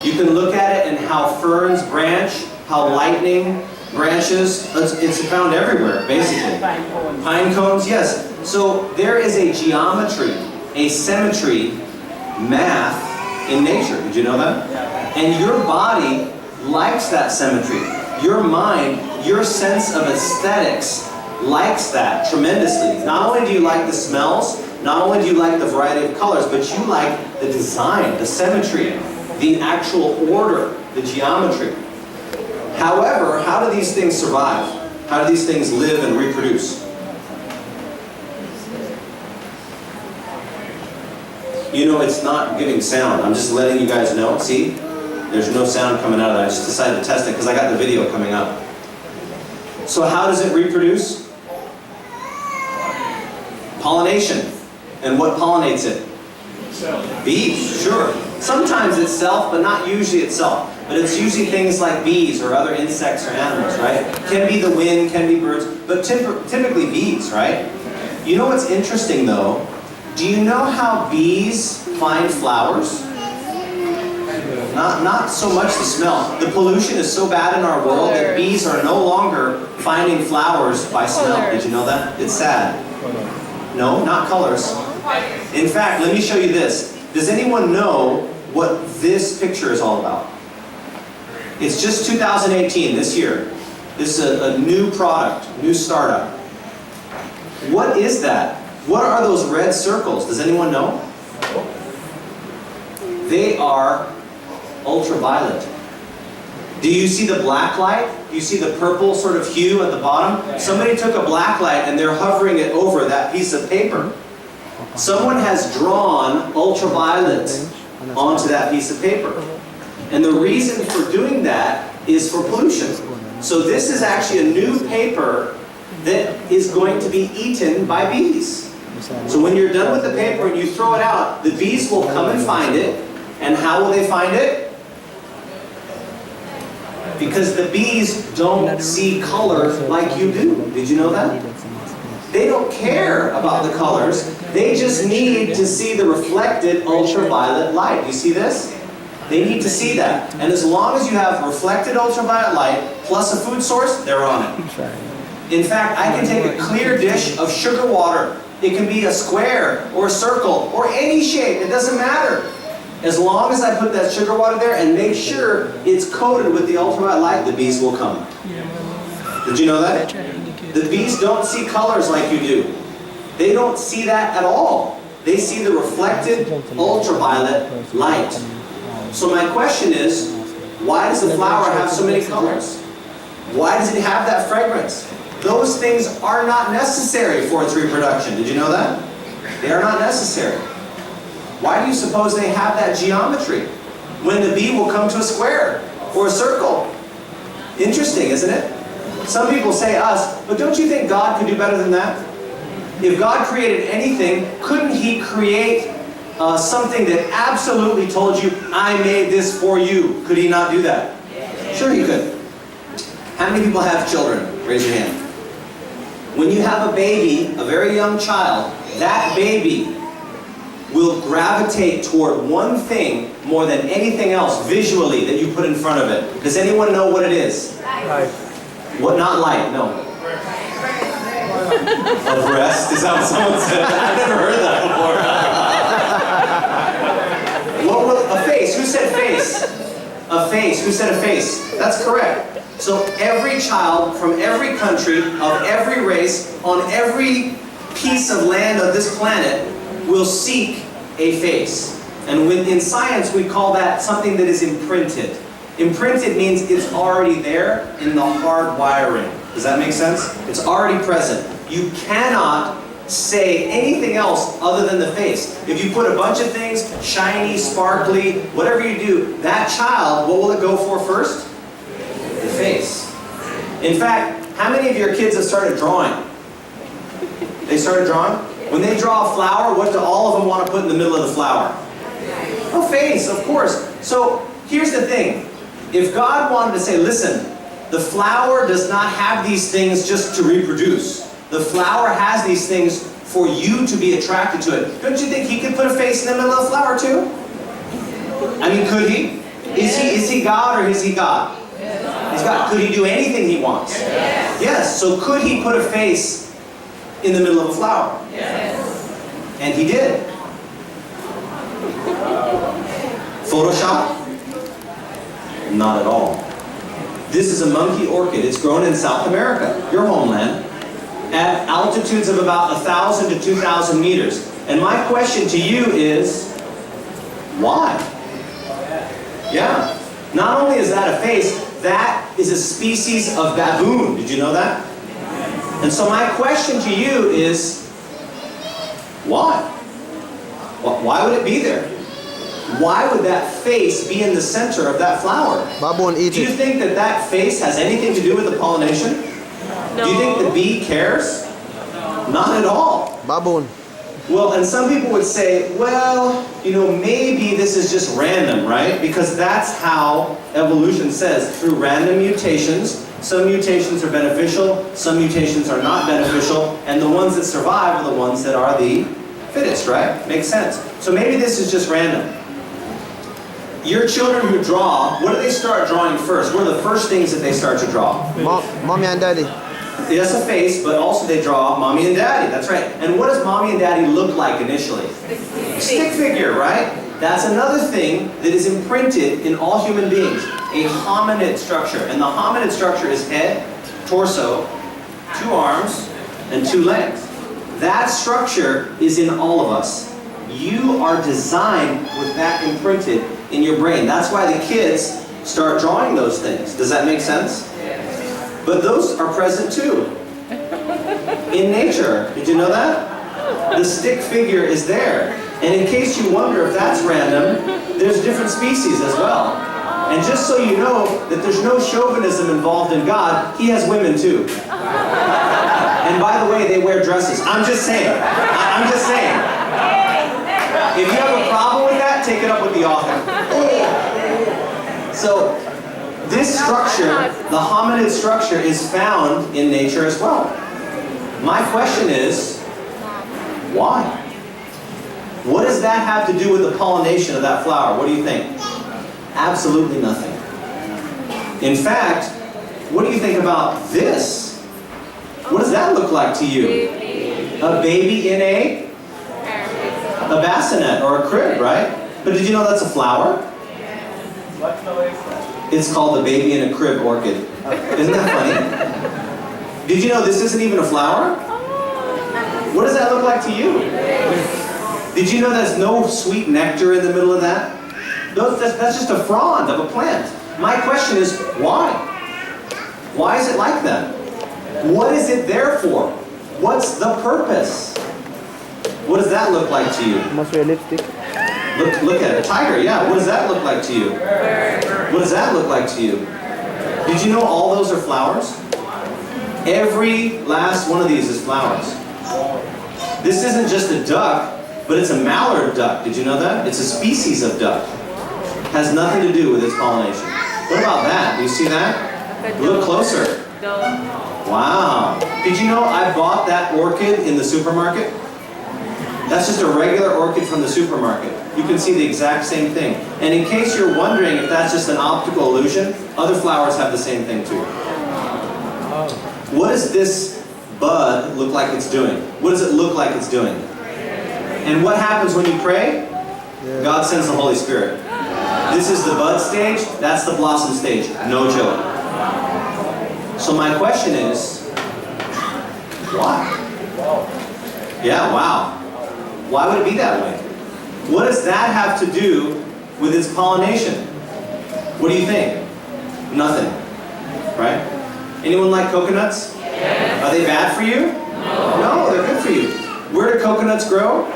You can look at it and how ferns branch, how lightning branches. It's found everywhere, basically. Pine cones, yes. So there is a geometry, a symmetry, math in nature. Did you know that? And your body likes that symmetry. Your mind, your sense of aesthetics likes that tremendously. Not only do you like the smells, not only do you like the variety of colors, but you like the design, the symmetry, the actual order, the geometry. However, how do these things survive? How do these things live and reproduce? You know, it's not giving sound. I'm just letting you guys know. See? There's no sound coming out of that. I just decided to test it because I got the video coming up. So how does it reproduce? Pollination. And what pollinates it? Bees, sure. Sometimes itself, but not usually itself. But it's usually things like bees or other insects or animals, right? Can be the wind, can be birds, but typically bees, right? You know what's interesting though? Do you know how bees find flowers? Not so much the smell. The pollution is so bad in our world that bees are no longer finding flowers by smell. Did you know that? It's sad. No, not colors. In fact, let me show you this. Does anyone know what this picture is all about? It's just 2018, this year. This is a new product, new startup. What is that? What are those red circles? Does anyone know? They are ultraviolet. Do you see the black light? Do you see the purple sort of hue at the bottom? Somebody took a black light and they're hovering it over that piece of paper. Someone has drawn ultraviolet onto that piece of paper. And the reason for doing that is for pollution. So this is actually a new paper that is going to be eaten by bees. So when you're done with the paper and you throw it out, the bees will come and find it. And how will they find it? Because the bees don't see color like you do. Did you know that? They don't care about the colors. They just need to see the reflected ultraviolet light. You see this? They need to see that. And as long as you have reflected ultraviolet light plus a food source, they're on it. In fact, I can take a clear dish of sugar water. It can be a square or a circle or any shape. It doesn't matter. As long as I put that sugar water there and make sure it's coated with the ultraviolet light, the bees will come. Did you know that? The bees don't see colors like you do. They don't see that at all. They see the reflected ultraviolet light. So my question is, why does the flower have so many colors? Why does it have that fragrance? Those things are not necessary for its reproduction. Did you know that? They are not necessary. Why do you suppose they have that geometry when the bee will come to a square or a circle? Interesting, isn't it? Some people say us, but don't you think God could do better than that? If God created anything, couldn't He create something that absolutely told you, I made this for you? Could He not do that? Sure He could. How many people have children? Raise your hand. When you have a baby, a very young child, that baby will gravitate toward one thing more than anything else visually that you put in front of it. Does anyone know what it is? Light. What? Not light, no. A breast? Is that what someone said? I've never heard that before. What will, a face? Who said face? A face. Who said a face? That's correct. So every child from every country, of every race, on every piece of land of this planet will seek a face. And in science we call that something that is imprinted. Imprinted means it's already there in the hard wiring. Does that make sense? It's already present. You cannot say anything else other than the face. If you put a bunch of things, shiny, sparkly, whatever you do, that child, what will it go for first? The face. In fact, how many of your kids have started drawing? They started drawing? When they draw a flower, what do all of them want to put in the middle of the flower? A face, of course. So here's the thing. If God wanted to say, listen, the flower does not have these things just to reproduce. The flower has these things for you to be attracted to it. Don't you think He could put a face in the middle of the flower too? I mean, could He? Is he God or is he God? He's God. Could he do anything he wants? Yes. So could he put a face in the middle of a flower? And he did. Photoshop? Not at all. This is a monkey orchid. It's grown in South America, your homeland, at altitudes of about 1,000 to 2,000 meters. And my question to you is, why? Yeah. Not only is that a face, that is a species of baboon. Did you know that? And so my question to you is, why? Why would it be there? Why would that face be in the center of that flower? Baboon eat Do you it. think that that face has anything to do with the pollination? No. Do you think the bee cares? Not at all. Baboon. Well, and some people would say, well, you know, maybe this is just random, right? Because that's how evolution says, through random mutations. Some mutations are beneficial, some mutations are not beneficial, and the ones that survive are the ones that are the fittest, right? Makes sense. So maybe this is just random. Your children who draw, what do they start drawing first? What are the first things that they start to draw? Mommy and daddy. Yes, a face, but also they draw mommy and daddy. That's right. And what does mommy and daddy look like initially? Stick figure, right? That's another thing that is imprinted in all human beings. A hominid structure. And the hominid structure is head, torso, 2 arms, and 2 legs. That structure is in all of us. You are designed with that imprinted in your brain. That's why the kids start drawing those things. Does that make sense? But those are present too. In nature. Did you know that? The stick figure is there. And in case you wonder if that's random, there's different species as well. And just so you know that there's no chauvinism involved in God, he has women too. And by the way, they wear dresses. I'm just saying. I'm just saying. If you have a problem with that, take it up with the author. So, this structure, the hominid structure, is found in nature as well. My question is, why? What does that have to do with the pollination of that flower? What do you think? Absolutely nothing. In fact, what do you think about this? What does that look like to you? A baby in a bassinet or a crib, right? But did you know that's a flower? It's called the baby in a crib orchid. Isn't that funny? Did you know this isn't even a flower? What does that look like to you? Did you know there's no sweet nectar in the middle of that? That's just a frond of a plant. My question is, why? Why is it like that? What is it there for? What's the purpose? What does that look like to you? Must wear lipstick. Look at it. Tiger, yeah. What does that look like to you? What does that look like to you? Did you know all those are flowers? Every last one of these is flowers. This isn't just a duck, but it's a mallard duck. Did you know that? It's a species of duck. Has nothing to do with its pollination. What about that? Do you see that? Look closer. Wow. Did you know I bought that orchid in the supermarket? That's just a regular orchid from the supermarket. You can see the exact same thing. And in case you're wondering if that's just an optical illusion, other flowers have the same thing too. What does this bud look like it's doing? What does it look like it's doing? And what happens when you pray? God sends the Holy Spirit. This is the bud stage, that's the blossom stage. No joke. So my question is, why? Yeah, wow. Why would it be that way? What does that have to do with its pollination? What do you think? Nothing. Right? Anyone like coconuts? Are they bad for you? No, they're good for you. Where do coconuts grow?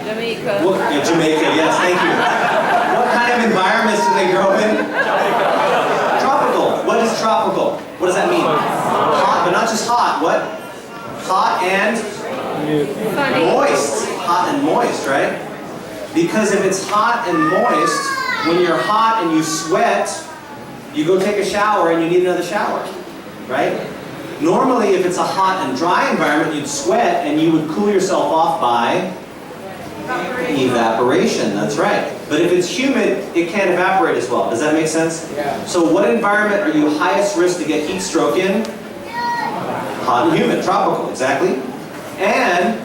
Jamaica. Jamaica, yes, thank you. What kind of environments do they grow in? Tropical. What is tropical? What does that mean? Hot, but not just hot. What? Hot and moist. Hot and moist, right? Because if it's hot and moist, when you're hot and you sweat, you go take a shower and you need another shower, right? Normally, if it's a hot and dry environment, you'd sweat and you would cool yourself off by evaporation. That's right. But if it's humid, it can't evaporate as well. Does that make sense? Yeah. So what environment are you highest risk to get heat stroke in? Hot and humid, tropical, exactly. And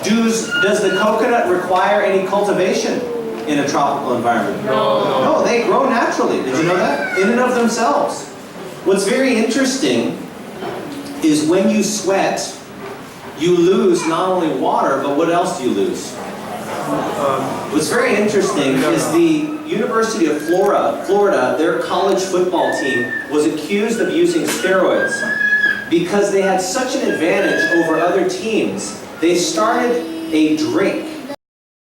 does the coconut require any cultivation in a tropical environment? No. No, they grow naturally. Did you know that? In and of themselves. What's very interesting is when you sweat, you lose not only water, but what else do you lose? What's very interesting is the University of Florida, their college football team was accused of using steroids because they had such an advantage over other teams. They started a drink